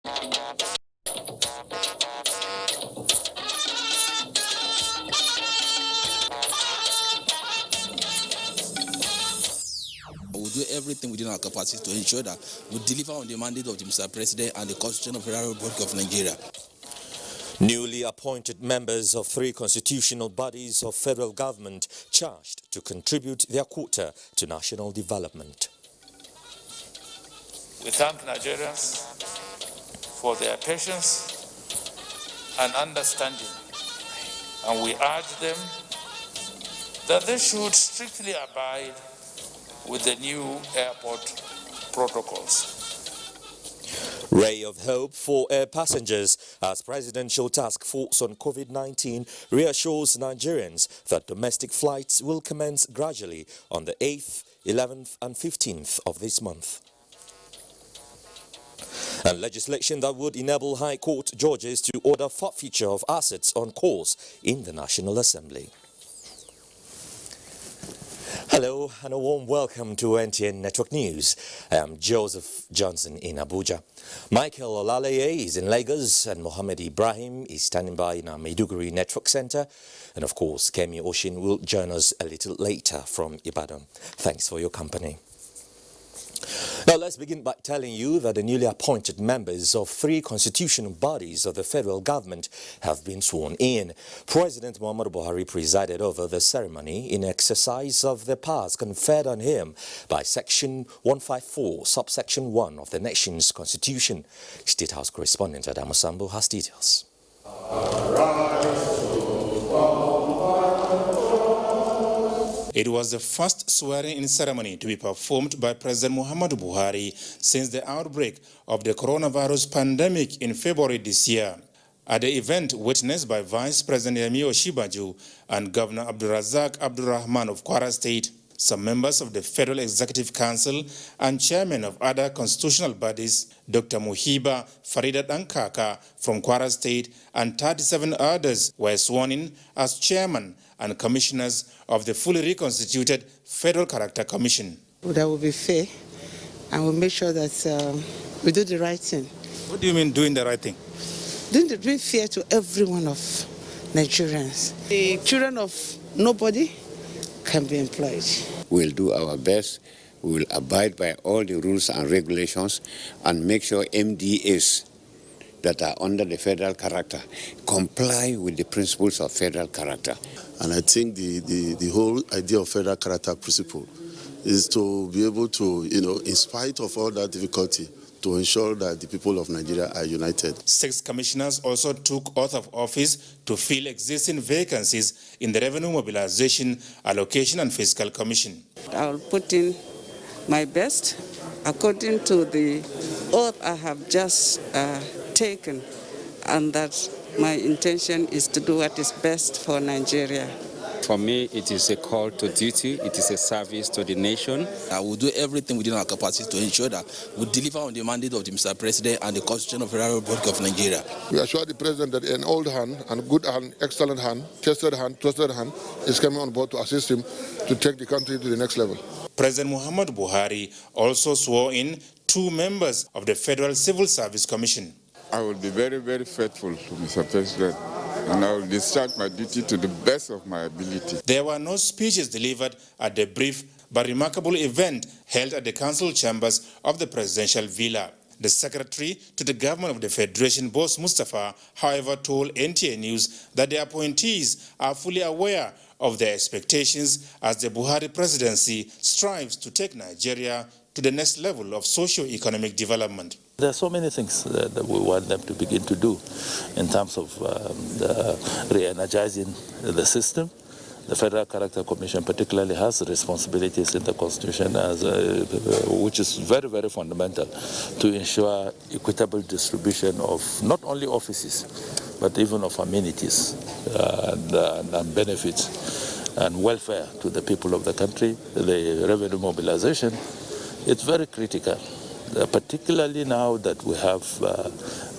We will do everything within our capacity to ensure that we deliver on the mandate of the Mr. President and the Constitution of the Federal Republic of Nigeria. Newly appointed members of 3 constitutional bodies of federal government charged to contribute their quota to national development. We thank Nigerians for their patience and understanding, and we urge them that they should strictly abide with the new airport protocols. Ray of hope for air passengers as Presidential Task Force on COVID-19 reassures Nigerians that domestic flights will commence gradually on the 8th, 11th and 15th of this month. And legislation that would enable High Court judges to order forfeiture of assets on course in the National Assembly. Hello and a warm welcome to NTN Network News. I am Joseph Johnson in Abuja. Michael Olaleye is in Lagos and Mohammed Ibrahim is standing by in our Maiduguri Network Center. And of course, Kemi Oshin will join us a little later from Ibadan. Thanks for your company. Now let's begin by telling you that the newly appointed members of 3 constitutional bodies of the federal government have been sworn in. President Muhammadu Buhari presided over the ceremony in exercise of the powers conferred on him by Section 154, subsection 1 of the nation's constitution. State House correspondent Adamu Sambo has details. It was the first swearing-in ceremony to be performed by President Muhammadu Buhari since the outbreak of the coronavirus pandemic in February this year. At the event witnessed by Vice President Yemi Osinbajo and Governor Abdulrazak Abdulrahman of Kwara State, some members of the Federal Executive Council and chairmen of other constitutional bodies, Dr. Muhiba Farida Dankaka from Kwara State and 37 others were sworn in as chairman and commissioners of the fully reconstituted Federal Character Commission. That will be fair, and we'll make sure that we do the right thing. What do you mean doing the right thing? Doing fair to every one of Nigerians. The children of nobody can be employed. We'll do our best. We will abide by all the rules and regulations and make sure MDAs that are under the federal character comply with the principles of federal character. And I think the whole idea of federal character principle is to be able to, in spite of all that difficulty, to ensure that the people of Nigeria are united. 6 commissioners also took oath of office to fill existing vacancies in the Revenue Mobilization, Allocation and Fiscal Commission. I'll put in my best according to the oath I have just taken, and that my intention is to do what is best for Nigeria. For me, it is a call to duty. It is a service to the nation. I will do everything within our capacity to ensure that we deliver on the mandate of the Mr. President and the Constitution of the Federal Republic of Nigeria. We assure the President that an old hand, and good hand, excellent hand, tested hand, trusted hand is coming on board to assist him to take the country to the next level. President Muhammadu Buhari also swore in 2 members of the Federal Civil Service Commission. I will be very, very faithful to Mr. President, and I will discharge my duty to the best of my ability. There were no speeches delivered at the brief but remarkable event held at the council chambers of the presidential villa. The secretary to the government of the Federation, Boss Mustafa, however, told NTA News that the appointees are fully aware of their expectations as the Buhari presidency strives to take Nigeria to the next level of socio-economic development. There are so many things that we want them to begin to do in terms of re-energizing the system. The Federal Character Commission particularly has responsibilities in the Constitution, which is very, very fundamental to ensure equitable distribution of not only offices, but even of amenities and benefits and welfare to the people of the country. The revenue mobilization, it's very critical particularly now that we have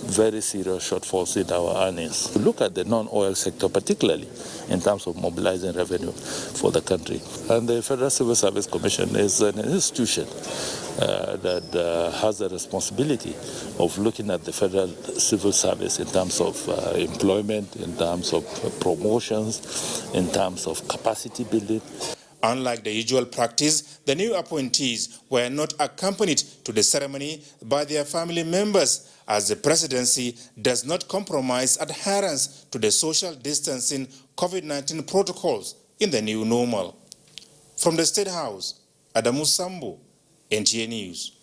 very serious shortfalls in our earnings. Look at the non-oil sector, particularly in terms of mobilizing revenue for the country. And the Federal Civil Service Commission is an institution that has a responsibility of looking at the federal civil service in terms of employment, in terms of promotions, in terms of capacity building. Unlike the usual practice, the new appointees were not accompanied to the ceremony by their family members, as the presidency does not compromise adherence to the social distancing COVID-19 protocols in the new normal. From the State House, Adamu Sambo, NTA News.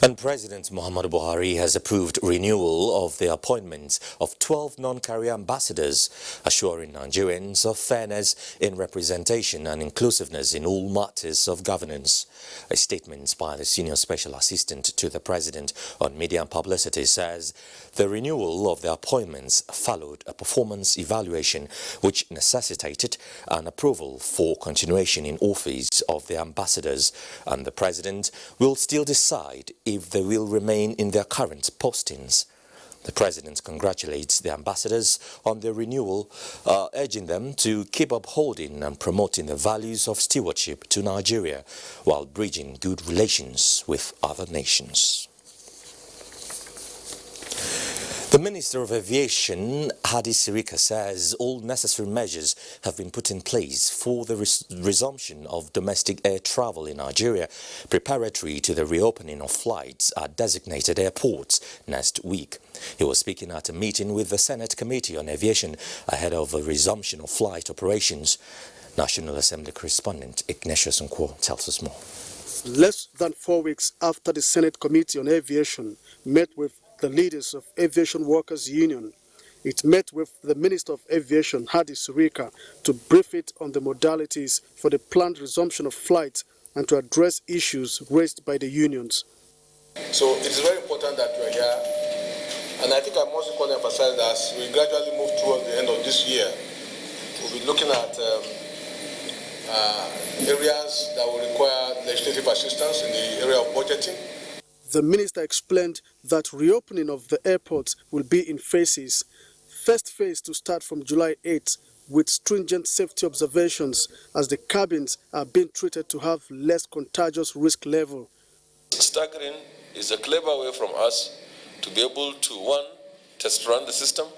And President Muhammadu Buhari has approved renewal of the appointments of 12 non-career ambassadors, assuring Nigerians of fairness in representation and inclusiveness in all matters of governance. A statement by the Senior Special Assistant to the President on Media and Publicity says the renewal of the appointments followed a performance evaluation which necessitated an approval for continuation in office of the ambassadors, and the President will still decide if they will remain in their current postings. The President congratulates the ambassadors on the renewal, urging them to keep upholding and promoting the values of stewardship to Nigeria while bridging good relations with other nations. The Minister of Aviation, Hadi Sirika, says all necessary measures have been put in place for the resumption of domestic air travel in Nigeria, preparatory to the reopening of flights at designated airports next week. He was speaking at a meeting with the Senate Committee on Aviation ahead of a resumption of flight operations. National Assembly correspondent Ignatius Nkwo tells us more. Less than 4 weeks after the Senate Committee on Aviation met with the leaders of Aviation Workers Union, it met with the Minister of Aviation, Hadi Sirika, to brief it on the modalities for the planned resumption of flights and to address issues raised by the unions. So it is very important that we are here, and I think I must equally emphasize that as we gradually move towards the end of this year, we'll be looking at areas that will require legislative assistance in the area of budgeting. The minister explained that reopening of the airports will be in phases. First phase to start from July 8 with stringent safety observations as the cabins are being treated to have less contagious risk level. Staggering is a clever way from us to be able to, one, test run the system,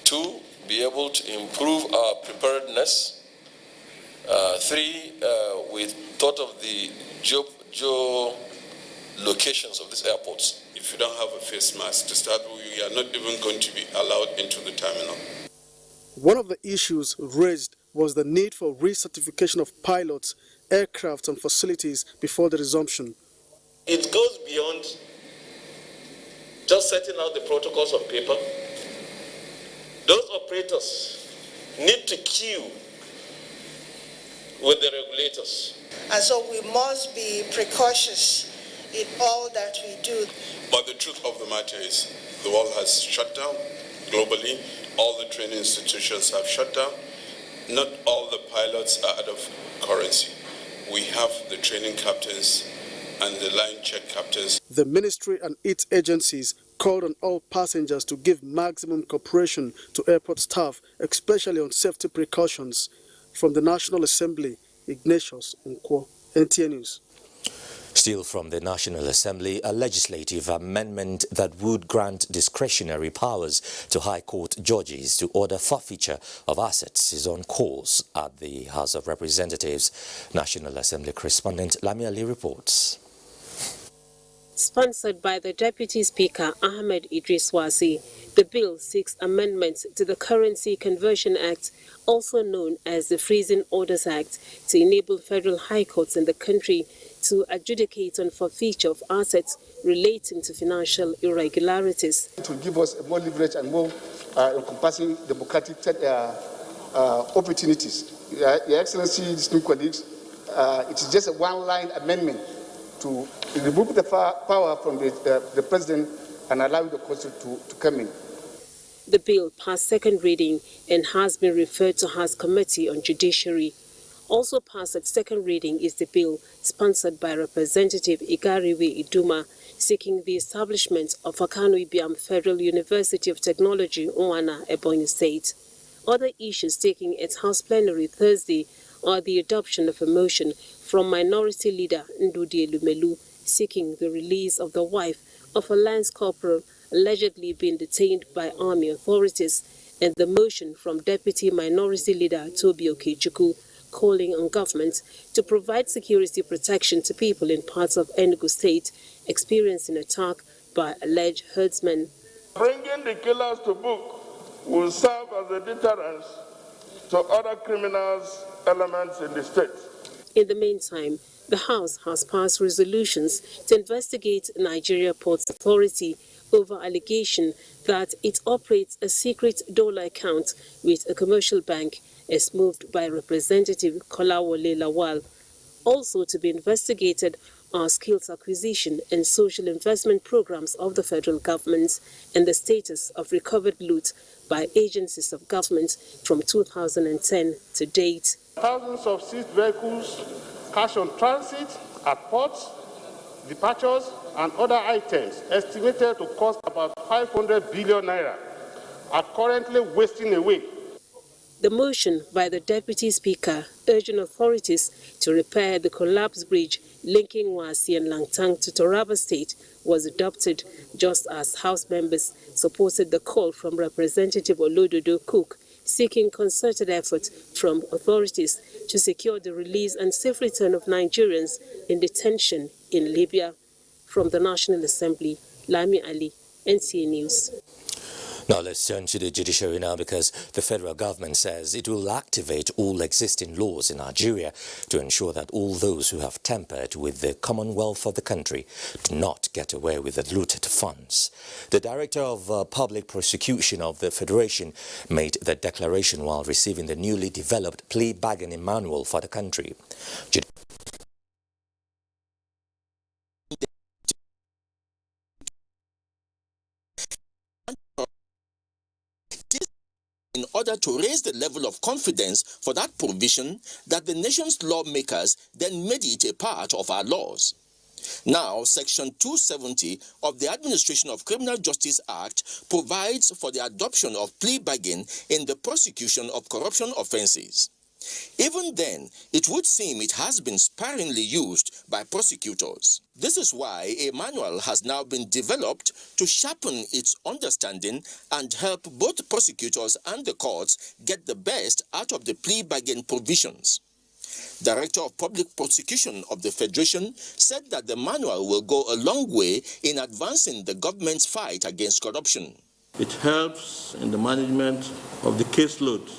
two, be able to improve our preparedness, three, we thought of the geo locations of these airports. If you don't have a face mask to start, we are not even going to be allowed into the terminal. One of the issues raised was the need for recertification of pilots, aircraft and facilities before the resumption. It goes beyond just setting out the protocols on paper. Those operators need to queue with the regulators. And so we must be precautious in all that we do. But the truth of the matter is the world has shut down globally. All the training institutions have shut down. Not all the pilots are out of currency. We have the training captains and the line check captains. The ministry and its agencies called on all passengers to give maximum cooperation to airport staff, especially on safety precautions. From the National Assembly, Ignatius Nkwo, NTA News. Still from the National Assembly, a legislative amendment that would grant discretionary powers to High Court judges to order forfeiture of assets is on course at the House of Representatives. National Assembly correspondent Lami Ali reports. Sponsored by the Deputy Speaker Ahmed Idris Wasi, the bill seeks amendments to the Currency Conversion Act, also known as the Freezing Orders Act, to enable federal high courts in the country to adjudicate on forfeiture of assets relating to financial irregularities. To give us more leverage and more encompassing democratic opportunities. Your Excellency, distinguished colleagues, it is just a one-line amendment to remove the power from the President and allow the courts to come in. The bill passed second reading and has been referred to House Committee on Judiciary. Also passed at second reading is the bill sponsored by Representative Igariwe Iduma, seeking the establishment of Akanu Ibiam Federal University of Technology, Oana, Ebonyi State. Other issues taking its House plenary Thursday are the adoption of a motion from Minority Leader Ndudi Lumelu seeking the release of the wife of a Lance Corporal allegedly being detained by army authorities, and the motion from Deputy Minority Leader Tobi Okechukwu calling on government to provide security protection to people in parts of Enugu State experiencing attack by alleged herdsmen. Bringing the killers to book will serve as a deterrent to other criminals elements in the state. In the meantime, the House has passed resolutions to investigate Nigeria Ports Authority over allegation that it operates a secret dollar account with a commercial bank, as moved by Representative Kolawole Lawal. Also to be investigated are skills acquisition and social investment programs of the federal government and the status of recovered loot by agencies of government from 2010 to date. Thousands of seized vehicles, cash on transit at ports, departures, and other items estimated to cost about 500 billion naira are currently wasting away. The motion by the Deputy Speaker urging authorities to repair the collapsed bridge linking Wasi and Langtang to Taraba State was adopted, just as House members supported the call from Representative Olododo Cook seeking concerted effort from authorities to secure the release and safe return of Nigerians in detention in Libya. From the National Assembly, Lami Ali, NTA News. Now let's turn to the judiciary now, because the federal government says it will activate all existing laws in Nigeria to ensure that all those who have tampered with the commonwealth of the country do not get away with the looted funds. The Director of Public Prosecution of the Federation made the declaration while receiving the newly developed plea bargaining manual for the country. In order to raise the level of confidence for that provision that the nation's lawmakers then made it a part of our laws. Now, Section 270 of the Administration of Criminal Justice Act provides for the adoption of plea bargain in the prosecution of corruption offences. Even then, it would seem it has been sparingly used by prosecutors. This is why a manual has now been developed to sharpen its understanding and help both prosecutors and the courts get the best out of the plea bargain provisions. Director of Public Prosecution of the Federation said that the manual will go a long way in advancing the government's fight against corruption. It helps in the management of the caseload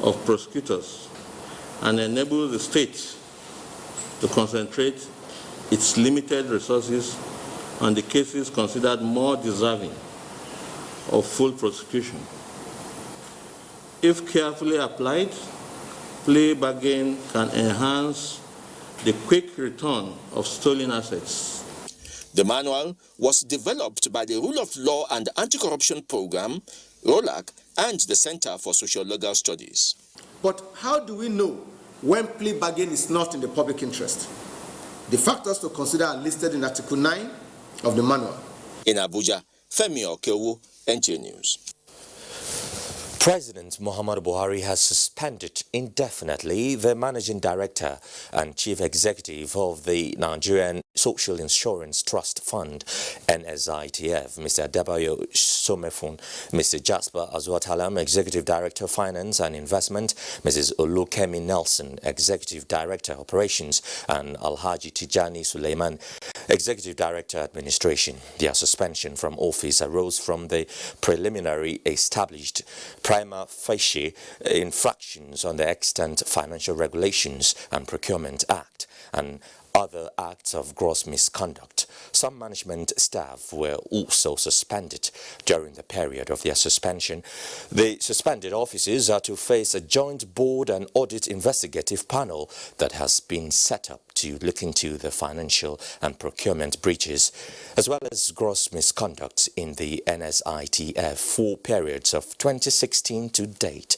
of prosecutors and enable the state to concentrate its limited resources on the cases considered more deserving of full prosecution. If carefully applied, plea bargain can enhance the quick return of stolen assets. The manual was developed by the Rule of Law and Anti-Corruption Program, ROLAC, and the Center for Social-Legal Studies. But how do we know when plea bargain is not in the public interest? The factors to consider are listed in Article 9 of the manual. In Abuja, Femi Okewu, NTA News. President Muhammadu Buhari has suspended indefinitely the Managing Director and Chief Executive of the Nigerian Social Insurance Trust Fund, NSITF, Mr. Adebayo Somefun, Mr. Jasper Azwatalam, Executive Director of Finance and Investment, Mrs. Olukemi Nelson, Executive Director Operations, and Alhaji Tijani Suleiman, Executive Director Administration. Their suspension from office arose from the preliminary established prima facie infractions on the Extant Financial Regulations and Procurement Act and other acts of gross misconduct. Some management staff were also suspended during the period of their suspension. The suspended officers are to face a joint board and audit investigative panel that has been set up to look into the financial and procurement breaches, as well as gross misconduct in the NSITF for periods of 2016 to date,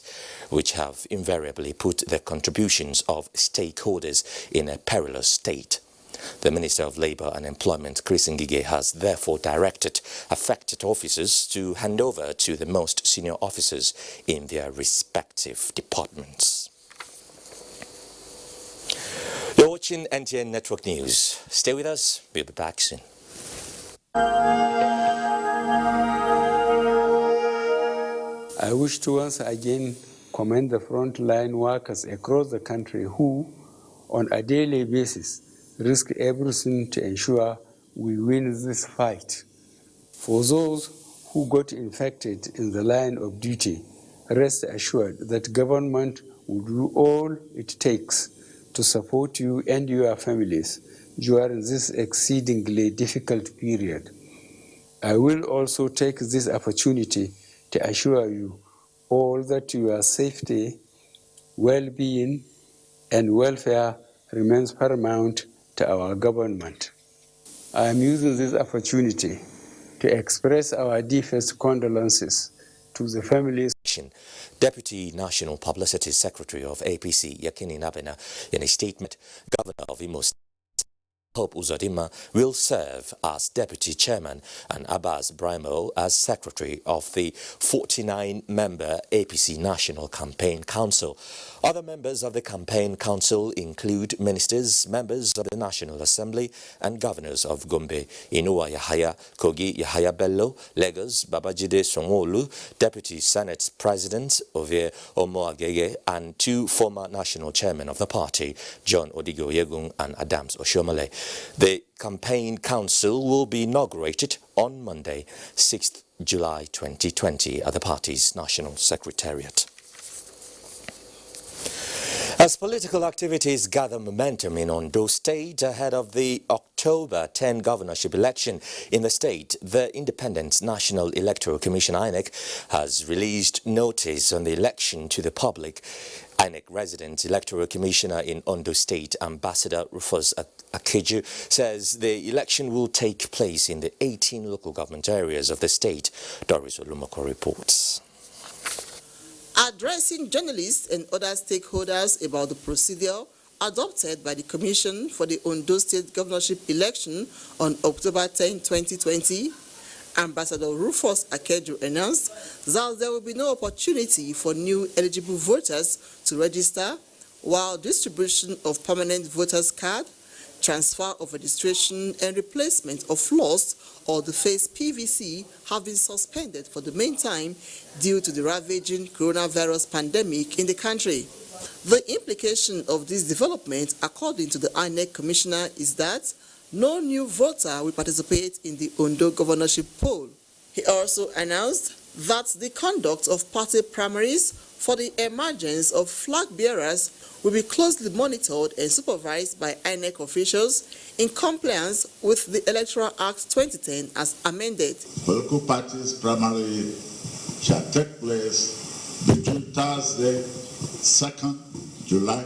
which have invariably put the contributions of stakeholders in a perilous state. The Minister of Labour and Employment, Chris Ngige, has therefore directed affected officers to hand over to the most senior officers in their respective departments. You're watching NTN Network News. Stay with us. We'll be back soon. I wish to once again commend the frontline workers across the country who, on a daily basis, risk everything to ensure we win this fight. For those who got infected in the line of duty, rest assured that government will do all it takes to support you and your families during this exceedingly difficult period. I will also take this opportunity to assure you all that your safety, well-being, and welfare remains paramount to our government. I am using this opportunity to express our deepest condolences to the families. Deputy National Publicity Secretary of APC, Yakini Nabena, in a statement, Governor of Imo State, Hope Uzodinma, will serve as Deputy Chairman and Abbas Brimo as Secretary of the 49-member APC National Campaign Council. Other members of the Campaign Council include ministers, members of the National Assembly, and governors of Gombe, Inuwa Yahaya, Kogi Yahaya Bello, Lagos, Babajide Sanwo-Olu, Deputy Senate President Ovie Omoagege, and 2 former national chairmen of the party, John Odigo Yegun and Adams Oshiomhole. The Campaign Council will be inaugurated on Monday, 6th July 2020 at the party's National Secretariat. As political activities gather momentum in Ondo State ahead of the October 10 governorship election in the state, the Independent National Electoral Commission (INEC) has released notice on the election to the public. INEC resident Electoral Commissioner in Ondo State, Ambassador Rufus Akeju, says the election will take place in the 18 local government areas of the state. Doris Olumoko reports. Addressing journalists and other stakeholders about the procedure adopted by the Commission for the Ondo State governorship election on October 10, 2020, Ambassador Rufus Akeju announced that there will be no opportunity for new eligible voters to register, while distribution of permanent voters' card, transfer of registration and replacement of lost or defaced PVC have been suspended for the meantime due to the ravaging coronavirus pandemic in the country. The implication of this development, according to the INEC Commissioner, is that no new voter will participate in the Ondo governorship poll. He also announced that the conduct of party primaries for the emergence of flag bearers will be closely monitored and supervised by INEC officials in compliance with the Electoral Act 2010 as amended. Political parties primary shall take place between Thursday, 2nd July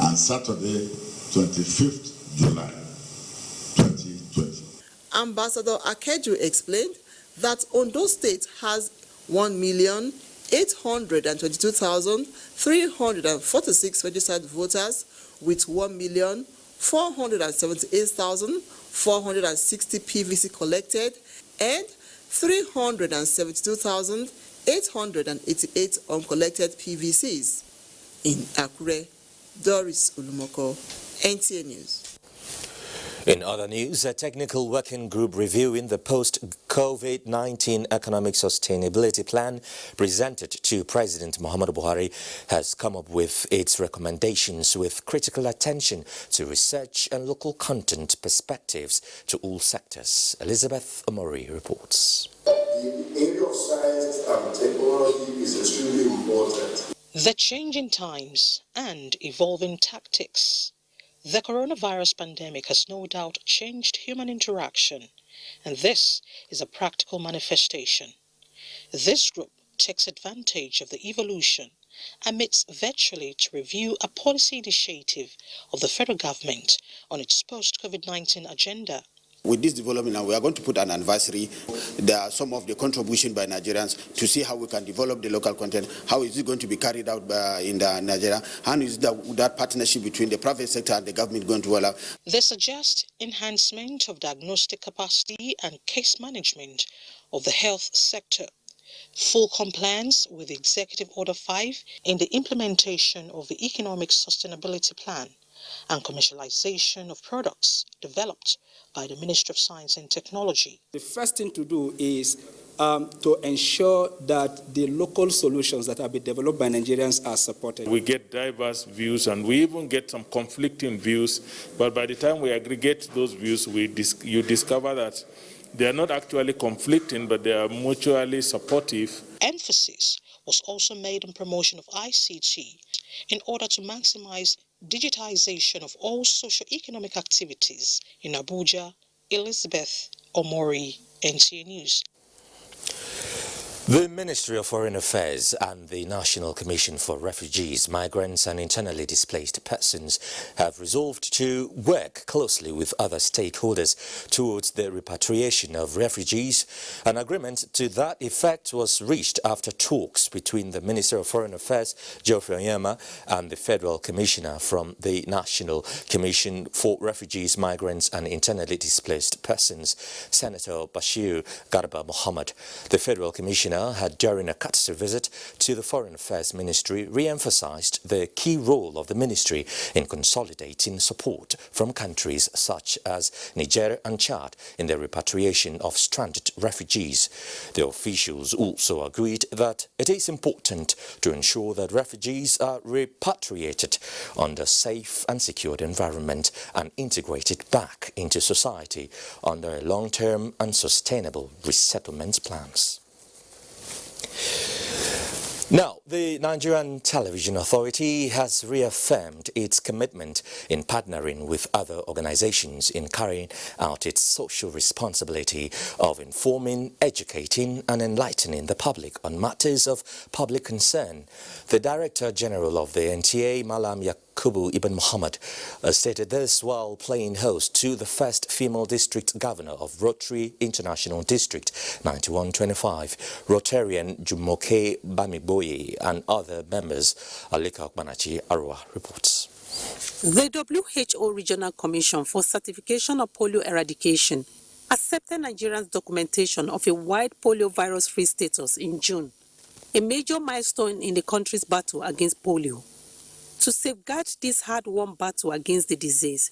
and Saturday, 25th July 2020. Ambassador Akeju explained that Ondo State has 1,822,346 registered voters with 1,478,460 PVC collected and 372,888 uncollected PVCs. In Akure, Doris Olumoko, NTA News. In other news, a technical working group reviewing the post-COVID-19 economic sustainability plan presented to President Muhammadu Buhari has come up with its recommendations with critical attention to research and local content perspectives to all sectors. Elizabeth Omori reports. The area of science and technology is extremely important. The changing times and evolving tactics. The coronavirus pandemic has no doubt changed human interaction, and this is a practical manifestation. This group takes advantage of the evolution and meets virtually to review a policy initiative of the federal government on its post-COVID-19 agenda. With this development now, we are going to put an advisory. There are some of the contribution by Nigerians to see how we can develop the local content. How is it going to be carried out in Nigeria? How is that partnership between the private sector and the government going to allow? They suggest enhancement of diagnostic capacity and case management of the health sector, full compliance with Executive Order 5 in the implementation of the Economic Sustainability Plan, and commercialization of products developed by the Ministry of Science and Technology. The first thing to do is to ensure that the local solutions that have been developed by Nigerians are supported. We get diverse views and we even get some conflicting views, but by the time we aggregate those views, you discover that they are not actually conflicting, but they are mutually supportive. Emphasis was also made on promotion of ICT in order to maximize digitization of all socio-economic activities in Abuja. Elizabeth Omori, NTA News. The Ministry of Foreign Affairs and the National Commission for Refugees, Migrants and Internally Displaced Persons have resolved to work closely with other stakeholders towards the repatriation of refugees. An agreement to that effect was reached after talks between the Minister of Foreign Affairs, Geoffrey Onyema, and the Federal Commissioner from the National Commission for Refugees, Migrants and Internally Displaced Persons, Senator Bashir Garba Mohammed. The Federal Commissioner had, during a courtesy visit to the Foreign Affairs Ministry, re-emphasized the key role of the ministry in consolidating support from countries such as Niger and Chad in the repatriation of stranded refugees. The officials also agreed that it is important to ensure that refugees are repatriated under safe and secured environment and integrated back into society under long-term and sustainable resettlement plans. Now, the Nigerian Television Authority has reaffirmed its commitment in partnering with other organizations in carrying out its social responsibility of informing, educating and enlightening the public on matters of public concern. The Director General of the NTA, Malam Yakubu Ibn Muhammad, stated this while playing host to the first female district governor of Rotary International District 9125, Rotarian Jumoke Bamiboye and other members. Alika Okbanachi Arwa reports. The WHO Regional Commission for Certification of Polio Eradication accepted Nigeria's documentation of a wide polio virus-free status in June, a major milestone in the country's battle against polio. To safeguard this hard-won battle against the disease,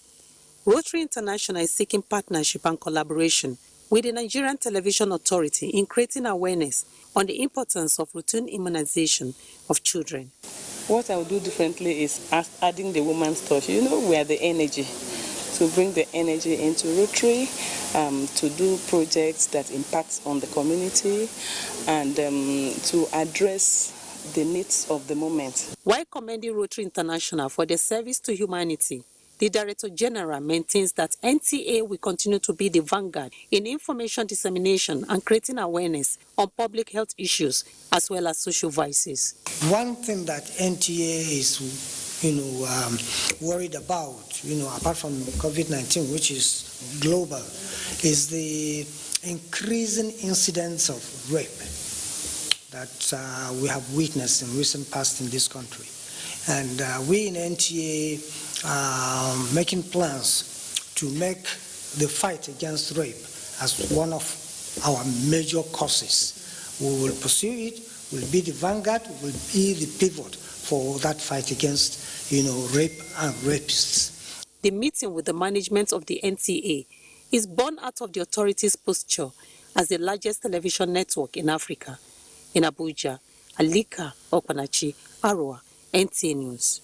Rotary International is seeking partnership and collaboration with the Nigerian Television Authority in creating awareness on the importance of routine immunization of children. What I will do differently is adding the woman's touch. You know, we are the energy. To bring the energy into Rotary, to do projects that impact on the community, and to address the needs of the moment. While commending Rotary International for their service to humanity, the Director General maintains that NTA will continue to be the vanguard in information dissemination and creating awareness on public health issues as well as social vices. One thing that NTA is, worried about, apart from COVID-19, which is global, is the increasing incidence of rape that we have witnessed in recent past in this country. And we in NTA are making plans to make the fight against rape as one of our major causes. We will pursue it, will be the vanguard, will be the pivot for that fight against, rape and rapists. The meeting with the management of the NTA is born out of the authority's posture as the largest television network in Africa. In Abuja, Alika Okpanachi, Arua, NTA News.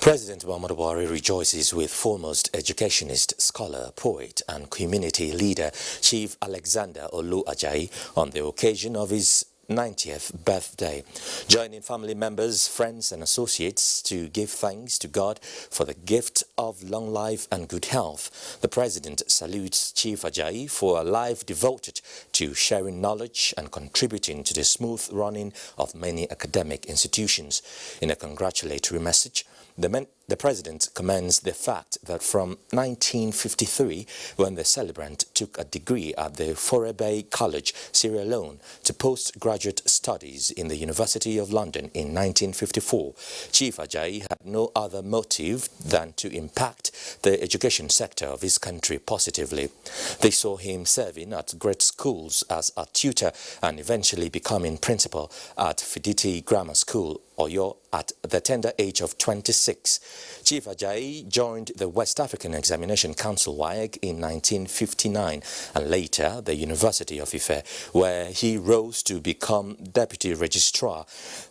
President Muhammadu Buhari rejoices with foremost educationist, scholar, poet and community leader Chief Alexander Olu Ajayi on the occasion of his 90th birthday. Joining family members, friends and associates to give thanks to God for the gift of long life and good health, the President salutes Chief Ajayi for a life devoted to sharing knowledge and contributing to the smooth running of many academic institutions. In a congratulatory message, the President commends the fact that from 1953, when the celebrant took a degree at the Forebe College, Sierra Leone, to postgraduate studies in the University of London in 1954, Chief Ajayi had no other motive than to impact the education sector of his country positively. They saw him serving at great schools as a tutor and eventually becoming principal at Fiditi Grammar School, Oyo, at the tender age of 26. Chief Ajayi joined the West African Examination Council WAEC in 1959 and later the University of Ife, where he rose to become Deputy Registrar.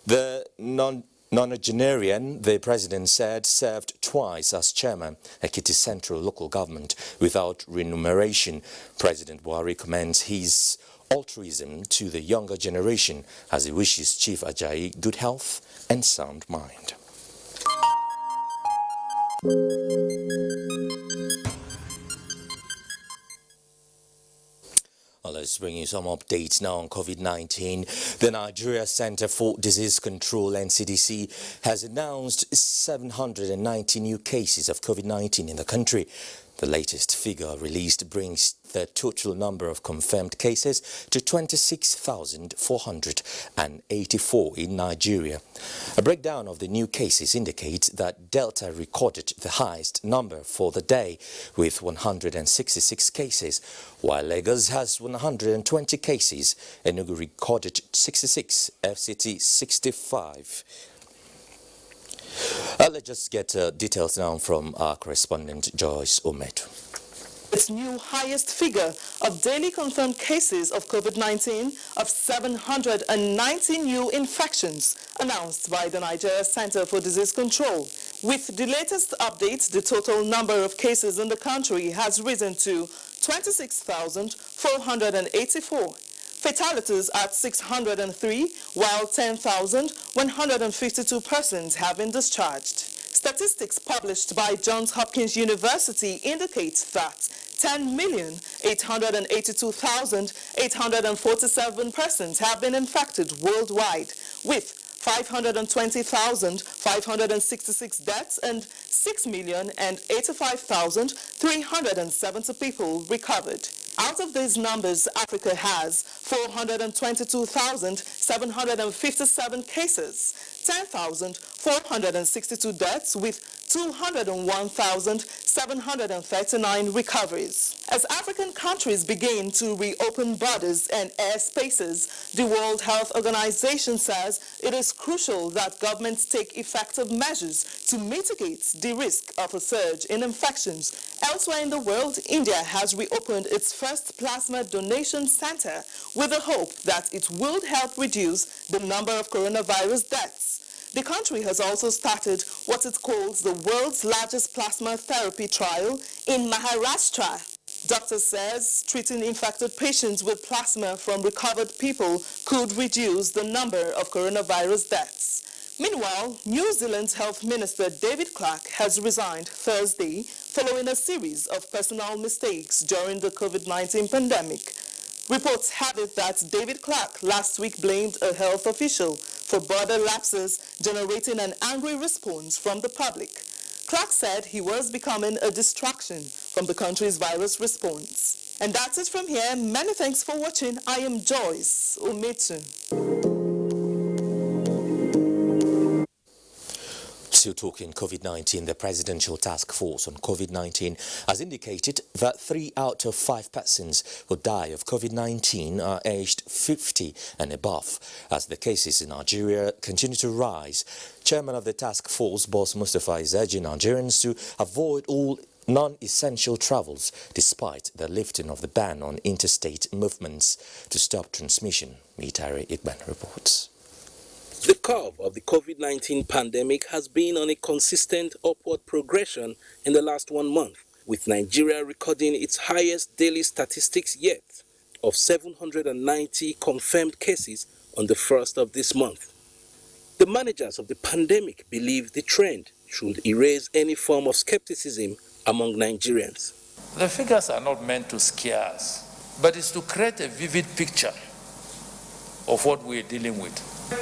The nonagenarian, the President said, served twice as Chairman, Ekiti Central Local Government, without remuneration. President Buhari commends his altruism to the younger generation as he wishes Chief Ajayi good health and sound mind. Well, let's bring you some updates now on COVID-19. The Nigeria Center for Disease Control, NCDC, has announced 790 new cases of COVID-19 in the country. The latest figure released brings the total number of confirmed cases to 26,484 in Nigeria. A breakdown of the new cases indicates that Delta recorded the highest number for the day with 166 cases, while Lagos has 120 cases, Enugu recorded 66, FCT 65. Let's just get details now from our correspondent Joyce Ometo. Its new highest figure of daily confirmed cases of COVID-19 of 790 new infections announced by the Nigeria Center for Disease Control. With the latest updates, the total number of cases in the country has risen to 26,484. Fatalities at 603, while 10,152 persons have been discharged. Statistics published by Johns Hopkins University indicates that 10,882,847 persons have been infected worldwide, with 520,566 deaths and 6,085,370 people recovered. Out of these numbers, Africa has 422,757 cases, 10,462 deaths with 201,739 recoveries. As African countries begin to reopen borders and airspaces, the World Health Organization says it is crucial that governments take effective measures to mitigate the risk of a surge in infections. Elsewhere in the world, India has reopened its first plasma donation center with the hope that it will help reduce the number of coronavirus deaths. The country has also started what it calls the world's largest plasma therapy trial in Maharashtra. Doctors says treating infected patients with plasma from recovered people could reduce the number of coronavirus deaths. Meanwhile, New Zealand's Health Minister David Clark has resigned Thursday following a series of personal mistakes during the COVID-19 pandemic. Reports have it that David Clark last week blamed a health official for border lapses, generating an angry response from the public. Clark said he was becoming a distraction from the country's virus response. And that's it from here. Many thanks for watching. I am Joyce Ometu. Still talking COVID-19, the Presidential Task Force on COVID-19 has indicated that 3 out of 5 persons who die of COVID-19 are aged 50 and above, as the cases in Nigeria continue to rise. Chairman of the task force, Boss Mustafa, is urging Nigerians to avoid all non-essential travels despite the lifting of the ban on interstate movements to stop transmission. Mitari Igban reports. The curve of the COVID-19 pandemic has been on a consistent upward progression in the last 1 month, with Nigeria recording its highest daily statistics yet of 790 confirmed cases on the 1st of this month. The managers of the pandemic believe the trend should erase any form of skepticism among Nigerians. The figures are not meant to scare us, but it's to create a vivid picture of what we're dealing with.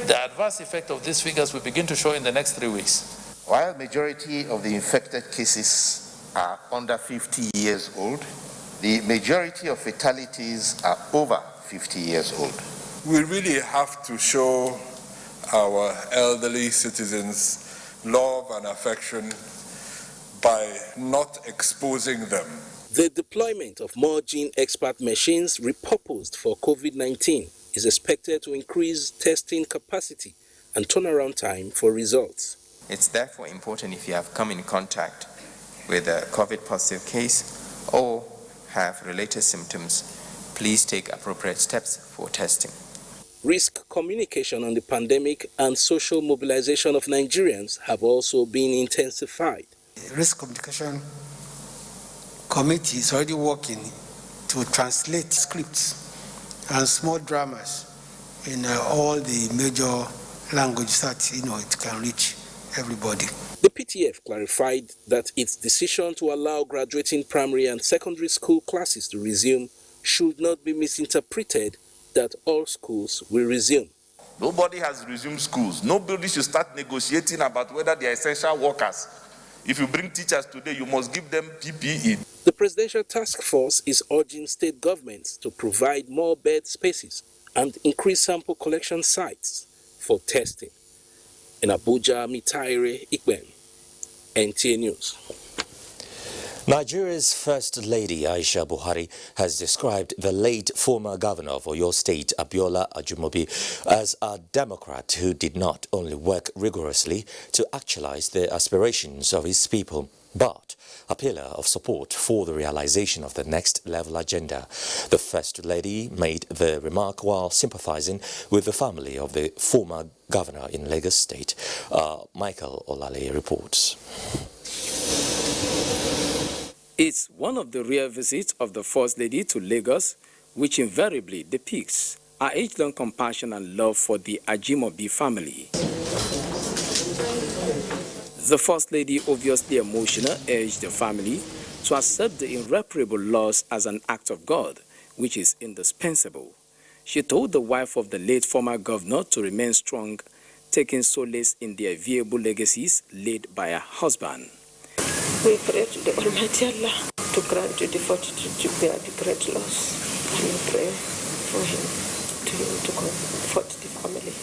The adverse effect of these figures will begin to show in the next 3 weeks. While majority of the infected cases are under 50 years old, the majority of fatalities are over 50 years old. We really have to show our elderly citizens love and affection by not exposing them. The deployment of more gene expert machines repurposed for COVID-19 is expected to increase testing capacity and turnaround time for results. It's therefore important, if you have come in contact with a COVID positive case or have related symptoms, please take appropriate steps for testing. Risk communication on the pandemic and social mobilization of Nigerians have also been intensified. Risk communication committee is already working to translate scripts and small dramas in all the major languages that it can reach everybody. The PTF clarified that its decision to allow graduating primary and secondary school classes to resume should not be misinterpreted that all schools will resume. Nobody has resumed schools. Nobody should start negotiating about whether they are essential workers. If you bring teachers today, you must give them PPE. The Presidential Task Force is urging state governments to provide more bed spaces and increase sample collection sites for testing. In Abuja, Mitaire Ikben, NTA News. Nigeria's First Lady Aisha Buhari has described the late former governor of Oyo State, Abiola Ajumobi, as a Democrat who did not only work rigorously to actualize the aspirations of his people, but a pillar of support for the realization of the next level agenda. The First Lady made the remark while sympathizing with the family of the former governor in Lagos State. Michael Olale reports. It's one of the rare visits of the First Lady to Lagos, which invariably depicts her age-long compassion and love for the Ajimobi family. The First Lady, obviously emotional, urged the family to accept the irreparable loss as an act of God, which is indispensable. She told the wife of the late former governor to remain strong, taking solace in the enviable legacies laid by her husband. We pray to the Almighty Allah to grant you the fortitude to bear the great loss. And we pray for him to comfort the family.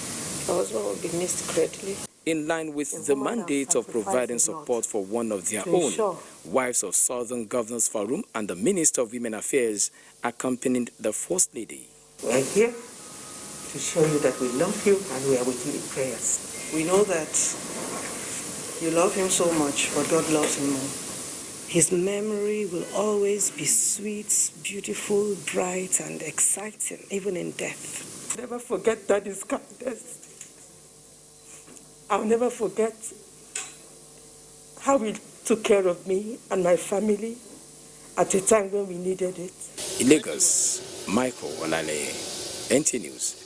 The husband will be missed greatly. In line with the mandate of providing support for one of their own, wives of Southern Governors Faroum and the Minister of Women Affairs accompanied the First Lady. We are here to show you that we love you and we are with you in prayers. We know that you love him so much, but God loves him more. His memory will always be sweet, beautiful, bright, and exciting, even in death. Never forget Daddy's kindness. I'll never forget how he took care of me and my family at a time when we needed it. In Lagos, Michael Olale, NT News.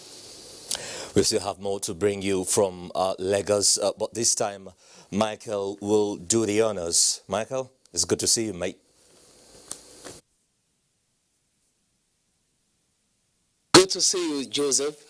We still have more to bring you from Lagos, but this time Michael will do the honors. Michael, it's good to see you, mate. Good to see you, Joseph.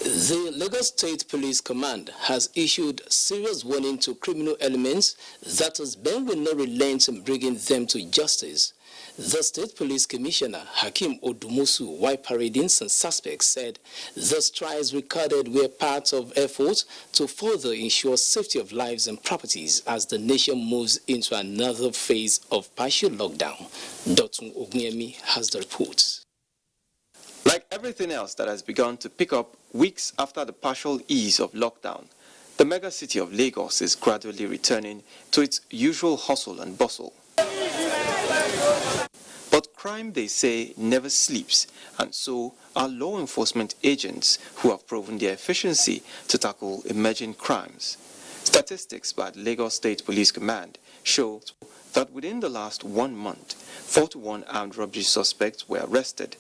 The Lagos State Police Command has issued serious warning to criminal elements that husband will not relent in bringing them to justice. The State Police Commissioner, Hakeem Odumusu, while parading some suspects, said the strides recorded were part of efforts to further ensure safety of lives and properties as the nation moves into another phase of partial lockdown. Dr. Ogniemi has the report. Like everything else that has begun to pick up weeks after the partial ease of lockdown, the mega city of Lagos is gradually returning to its usual hustle and bustle. But crime, they say, never sleeps, and so are law enforcement agents who have proven their efficiency to tackle emerging crimes. Statistics by the Lagos State Police Command show that within the last 1 month, 41 armed robbery suspects were arrested,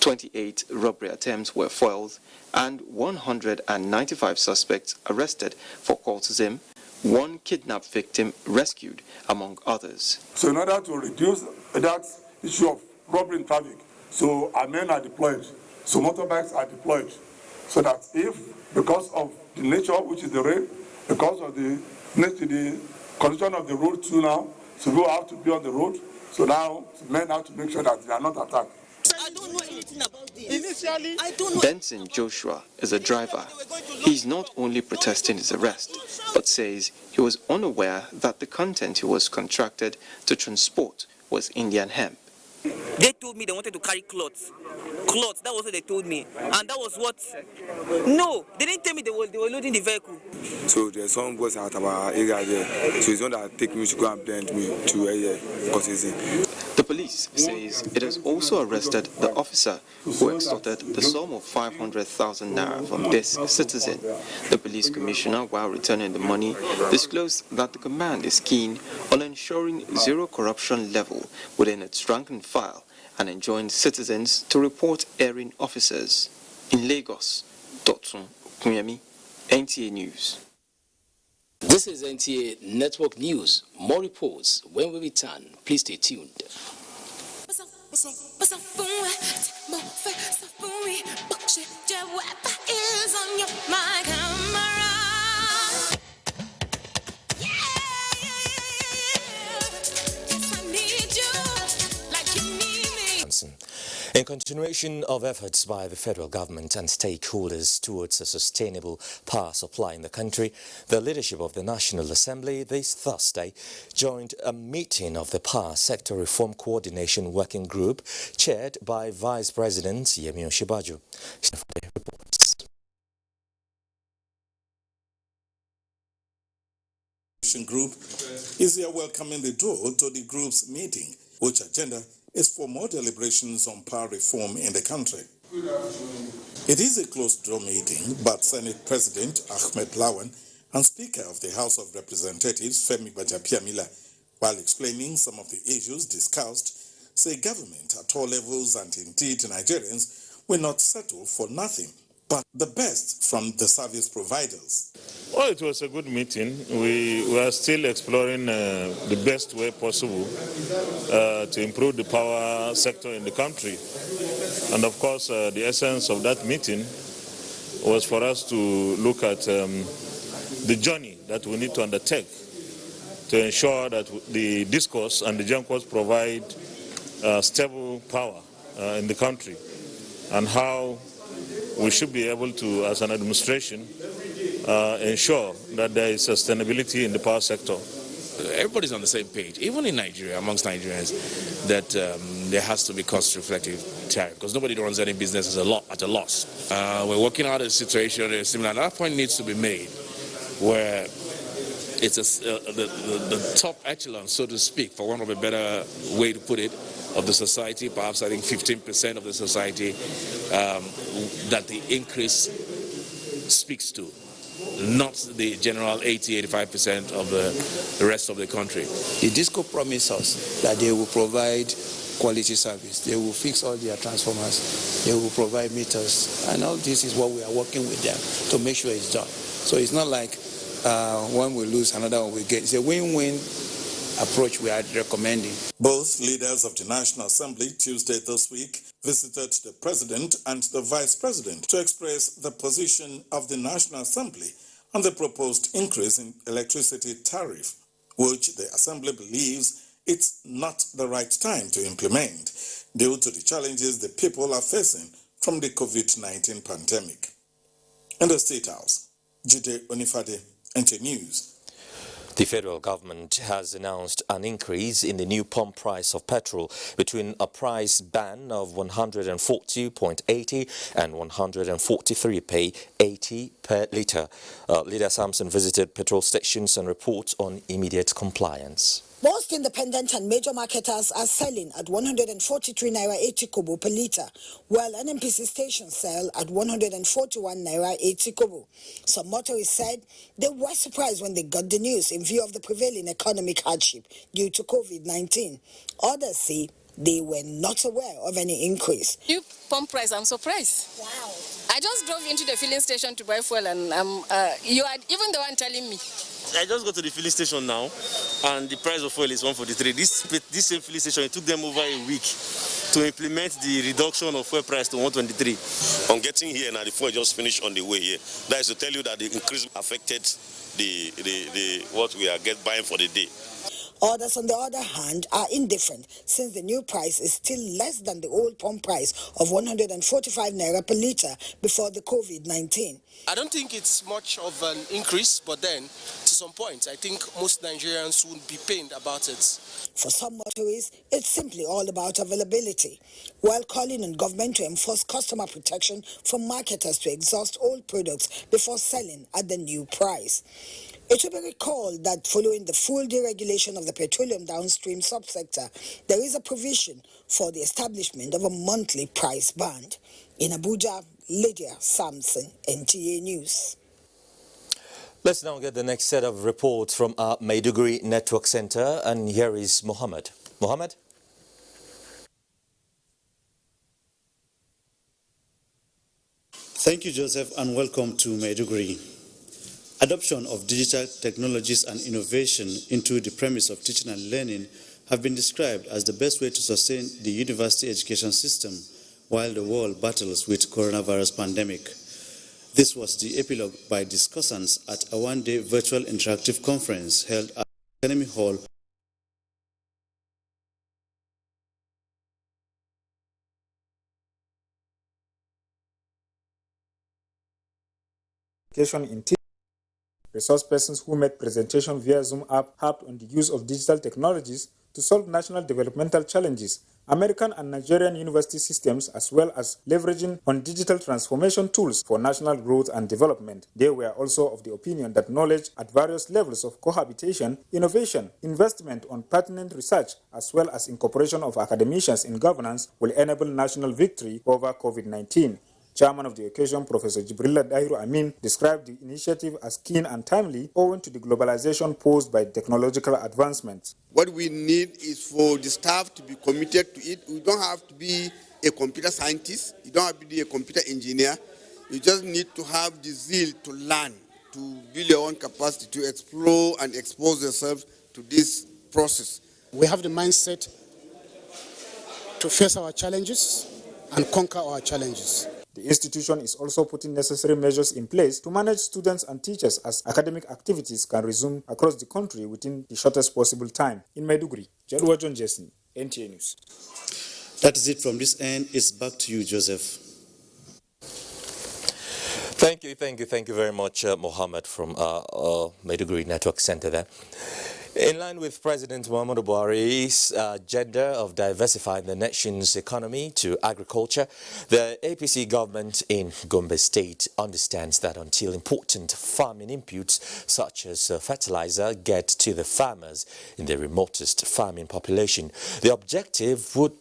28 robbery attempts were foiled and 195 suspects arrested for cultism, one kidnapped victim rescued, among others. So in order to reduce that issue of robbery in traffic, so our men are deployed, so motorbikes are deployed, so that if, because of the nature, which is the rain, because of the condition of the road too now, so we have to be on the road, so now men have to make sure that they are not attacked. I don't know anything about this. Initially, I don't know. Benson Joshua is a driver. He's not only protesting his arrest, but says he was unaware that the content he was contracted to transport was Indian hemp. They told me they wanted to carry cloths. Cloths, that was what they told me. And that was what... No, they didn't tell me they were loading the vehicle. So there's some boys out of our area there. So it's not that take me to go and blend me to area because it's in. The police says it has also arrested the officer who extorted the sum of 500,000 naira from this citizen. The police commissioner, while returning the money, disclosed that the command is keen on ensuring zero corruption level within its rank and file and enjoined citizens to report erring officers. In Lagos, Dotun Kunyemi, NTA News. This is NTA Network News. More reports when we return. Please stay tuned. In continuation of efforts by the federal government and stakeholders towards a sustainable power supply in the country, the leadership of the National Assembly this Thursday joined a meeting of the Power Sector Reform Coordination Working Group chaired by Vice President Yemi Osinbajo. Group is here welcoming the door to the group's meeting, which agenda is for more deliberations on power reform in the country. It is a closed-door meeting, but Senate President Ahmed Lawan and Speaker of the House of Representatives Femi Gbajabiamila, while explaining some of the issues discussed, say government at all levels and indeed Nigerians will not settle for nothing but the best from the service providers. Well, it was a good meeting. We are still exploring the best way possible to improve the power sector in the country. And of course, the essence of that meeting was for us to look at the journey that we need to undertake to ensure that the discourse and the GENCOs provide stable power in the country, and how we should be able to, as an administration, ensure that there is sustainability in the power sector. Everybody's on the same page, even in Nigeria, amongst Nigerians, that there has to be cost-reflective tariff, because nobody runs any business at a loss. We're working out a situation similar. That point needs to be made, where it's the top echelon, so to speak, for want of a better way to put it, of the society, perhaps I think 15% of the society, that the increase speaks to, not the general 80-85% of the rest of the country. The DISCO promised us that they will provide quality service, they will fix all their transformers, they will provide meters, and all this is what we are working with them to make sure it's done. So it's not like one will lose, another one will get. It's a win-win approach we are recommending. Both leaders of the National Assembly Tuesday this week visited the President and the Vice President to express the position of the National Assembly on the proposed increase in electricity tariff, which the Assembly believes it's not the right time to implement due to the challenges the people are facing from the COVID-19 pandemic. In the State House, Jide Onifade, NTA News. The federal government has announced an increase in the new pump price of petrol between a price band of 140.80 and 143.80 per litre. Leader Samson visited petrol stations and reports on immediate compliance. Most independent and major marketers are selling at 143 naira 80 kobo per litre, while NNPC stations sell at 141 naira 80 kobo. Some motorists said they were surprised when they got the news in view of the prevailing economic hardship due to COVID-19. Others say They were not aware of any increase. New pump price, I'm surprised. Wow. I just drove into the filling station to buy fuel, and you are even the one telling me. I just got to the filling station now, and the price of fuel is 143. This same filling station, it took them over a week to implement the reduction of fuel price to 123. On getting here now, the fuel just finished on the way here. That is to tell you that the increase affected the what we are buying for the day. Others, on the other hand, are indifferent since the new price is still less than the old pump price of 145 naira per litre before the COVID-19. I don't think it's much of an increase, but then to some point, I think most Nigerians would be pained about it. For some motorists, it's simply all about availability, while calling on government to enforce customer protection for marketers to exhaust old products before selling at the new price. It should be recalled that following the full deregulation of the petroleum downstream subsector, there is a provision for the establishment of a monthly price band. In Abuja, Lydia Sampson, NTA News. Let's now get the next set of reports from our Maiduguri Network Center, and here is Mohammed. Mohammed? Thank you, Joseph, and welcome to Maiduguri. Adoption of digital technologies and innovation into the premise of teaching and learning have been described as the best way to sustain the university education system while the world battles with coronavirus pandemic. This was the epilogue by discussants at a one-day virtual interactive conference held at Academy Hall. In resource persons who made presentation via Zoom app harped on the use of digital technologies to solve national developmental challenges, American and Nigerian university systems, as well as leveraging on digital transformation tools for national growth and development. They were also of the opinion that knowledge at various levels of cohabitation, innovation, investment on pertinent research, as well as incorporation of academicians in governance will enable national victory over COVID-19. Chairman of the occasion, Professor Jibrilla Dairu Amin, described the initiative as keen and timely owing to the globalization posed by technological advancements. What we need is for the staff to be committed to it. We don't have to be a computer scientist. You don't have to be a computer engineer. You just need to have the zeal to learn, to build your own capacity, to explore and expose yourself to this process. We have the mindset to face our challenges and conquer our challenges. The institution is also putting necessary measures in place to manage students and teachers as academic activities can resume across the country within the shortest possible time. In Maiduguri, Jalwa John Jason, NTA News. That is it from this end. It's back to you, Joseph. Thank you very much, Mohammed from Maiduguri Network Center there. In line with President Muhammadu Buhari's agenda of diversifying the nation's economy to agriculture, the APC government in Gombe State understands that until important farming inputs such as fertilizer get to the farmers in the remotest farming population, the objective would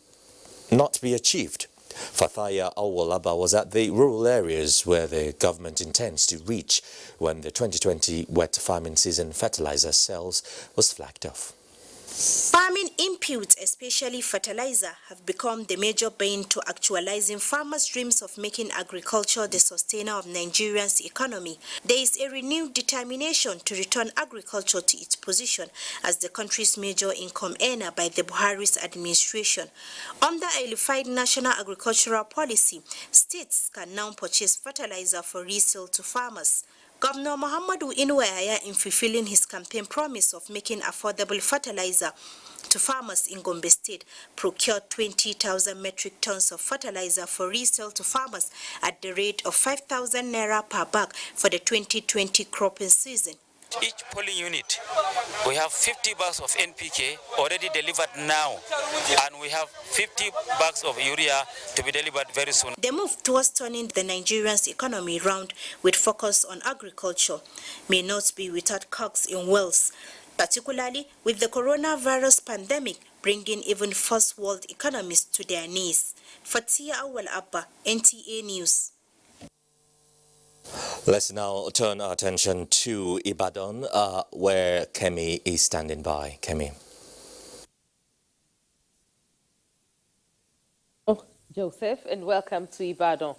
not be achieved. Fathaya Awolaba was at the rural areas where the government intends to reach when the 2020 wet farming season fertilizer sales was flagged off. Farming inputs, especially fertilizer, have become the major bane to actualizing farmers' dreams of making agriculture the sustainer of Nigeria's economy. There is a renewed determination to return agriculture to its position as the country's major income earner by the Buhari's administration. Under a unified national agricultural policy, states can now purchase fertilizer for resale to farmers. Governor Muhammadu Inuwaya, in fulfilling his campaign promise of making affordable fertilizer to farmers in Gombe State, procured 20,000 metric tons of fertilizer for resale to farmers at the rate of 5,000 naira per bag for the 2020 cropping season. Each polling unit, we have 50 bags of NPK already delivered now, and we have 50 bags of urea to be delivered very soon. The move towards turning the Nigerian's economy round with focus on agriculture may not be without cogs in wheels, particularly with the coronavirus pandemic bringing even first world economies to their knees. Fatia Awal Abba, NTA News. Let's now turn our attention to Ibadan, where Kemi is standing by. Kemi. Joseph, and welcome to Ibadan.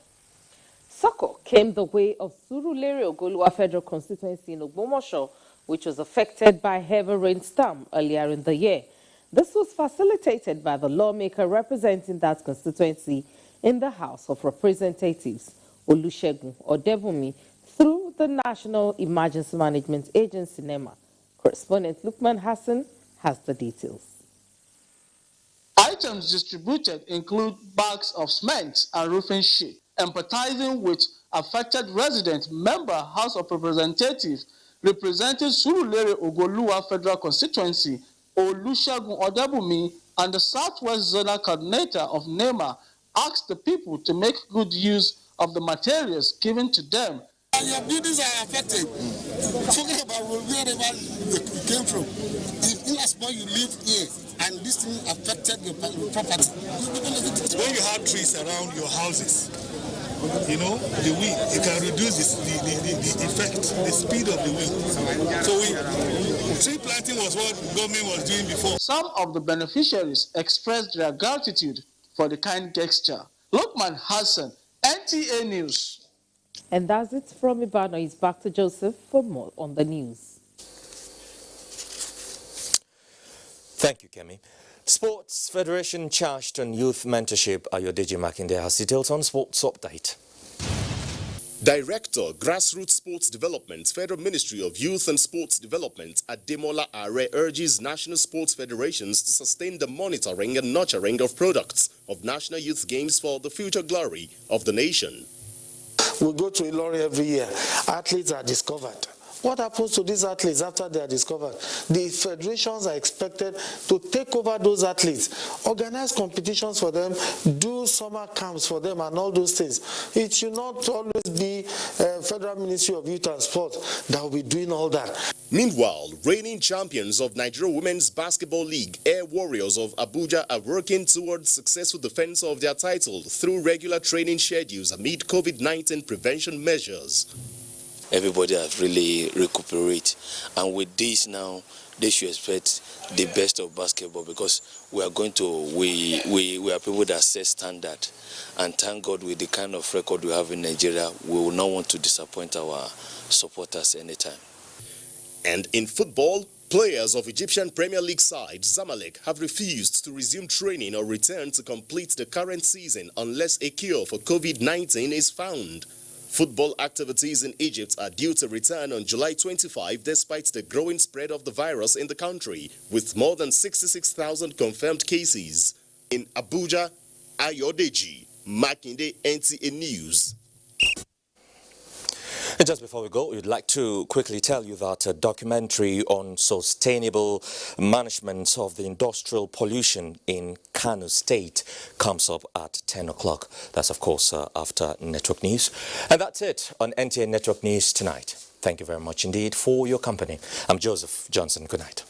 Soko came the way of Surulere Ogoluwa Federal Constituency in Ogbomoso, which was affected by heavy rainstorm earlier in the year. This was facilitated by the lawmaker representing that constituency in the House of Representatives, Olusegun Odebumi, through the National Emergency Management Agency, NEMA. Correspondent Lukman Hassan has the details. Items distributed include bags of cement and roofing sheet. Empathizing with affected resident member House of Representatives representing Surulere Ogoluwa Federal Constituency, Olusegun Odebumi, and the Southwest Zonal Coordinator of NEMA asked the people to make good use of the materials given to them. Your buildings are affected. Talking about wherever you came from. If in as you live here and this thing affected your property. When you have trees around your houses, you know, the wind, it can reduce the effect, the speed of the wind. So tree planting was what government was doing before. Some of the beneficiaries expressed their gratitude for the kind gesture. Lukman Hassan, NTA News. And that's it from Ibadan. It's back to Joseph for more on the news. Thank you, Kemi. Sports Federation charged on youth mentorship. Ayodeji Makinde has details on Sports Update. Director, Grassroots Sports Development, Federal Ministry of Youth and Sports Development, Ademola Are urges national sports federations to sustain the monitoring and nurturing of products of national youth games for the future glory of the nation. We go to Ilorin every year. Athletes are discovered. What happens to these athletes after they are discovered? The federations are expected to take over those athletes, organize competitions for them, do summer camps for them and all those things. It should not always be Federal Ministry of Youth and Sport that will be doing all that. Meanwhile, reigning champions of Nigeria Women's Basketball League, Air Warriors of Abuja, are working towards successful defense of their title through regular training schedules amid COVID-19 prevention measures. Everybody has really recuperated, and with this now they should expect the best of basketball, because we are people that set standard, and thank God with the kind of record we have in Nigeria, we will not want to disappoint our supporters anytime. And in football, players of Egyptian Premier League side Zamalek have refused to resume training or return to complete the current season unless a cure for COVID-19 is found. Football activities in Egypt are due to return on July 25 despite the growing spread of the virus in the country, with more than 66,000 confirmed cases. In Abuja, Ayodeji Makinde, NTA News. And just before we go, we'd like to quickly tell you that a documentary on sustainable management of the industrial pollution in Kano State comes up at 10 o'clock. That's, of course, after Network News. And that's it on NTA Network News tonight. Thank you very much indeed for your company. I'm Joseph Johnson. Good night.